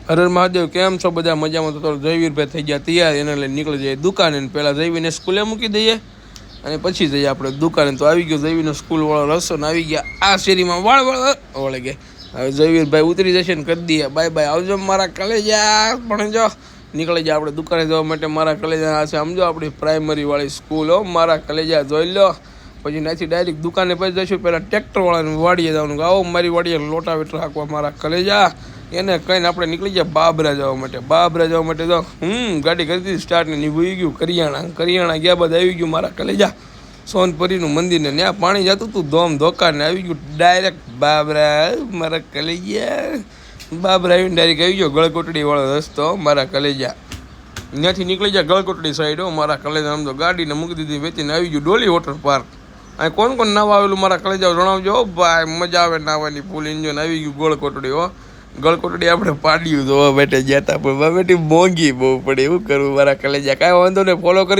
હર મહાદેવ, કેમ છો બધા? મજામાં? તો જયવીરભાઈ થઈ ગયા તૈયાર, એને લઈને નીકળી જઈએ દુકાને. પહેલાં જયવીને સ્કૂલે મૂકી દઈએ અને પછી જઈએ આપણે દુકાને. તો આવી ગયો જયવીરનો સ્કૂલવાળો રસ્તો ને આવી ગયા આ શેરીમાં વળે ગયા. હવે જયવીરભાઈ ઉતરી જશે ને કરી દઈએ બાય બાય. આવજો મારા કલેજા. પણ જો નીકળી જાય આપણે દુકાને જવા માટે. મારા કલેજા આ છે સમજો આપણી પ્રાઇમરીવાળી સ્કૂલ હો. મારા કલેજા જોઈ લો. પછી ત્યાંથી ડાયરેક્ટ દુકાને પછી જઈશું. પહેલાં ટ્રેક્ટરવાળાને વાડીએ જવાનું. આવો મારી વાડીએ લોટાવેટર હાંકવા મારા કલેજા. એને કહીને આપણે નીકળી ગયા બાબરા જવા માટે. બાબરા જવા માટે તો ગાડી કરી દીધી સ્ટાર્ટ ને નીકળી ગયું કરિયાણા ગયા બધા આવી ગયું મારા કલેજા. સોનપરીનું મંદિર ને ત્યાં પાણી જતું હતું ધોમ ધોકાર ને આવી ગયું ડાયરેક્ટ બાબરા મારા કલેજા. બાબરા આવીને ડાયરેક્ટ આવી ગયો ગળકોટડી વાળો રસ્તો મારા કલેજા. ત્યાંથી નીકળી જાય ગળકોટડી સાઈડ હો મારા કલેજા. આમ તો ગાડીને મૂકી દીધી વેચીને આવી ગયું ડોલી વોટર પાર્ક. અહીં કોણ કોણ નાવા આવેલું મારા કલેજા જણાવજો ભાઈ. મજા આવે નાવાની. ફૂલ એન્જોય આવી ગયું ગળકોટડી હો. ગળકોટડી આપણે પાડ્યું તો બેટે ગયા હતા પણ બેટી મોંઘી બહુ પડે. એવું કરવું મારા કલેજા. કાંઈ વાંધો નહીં, ફોલો કરી.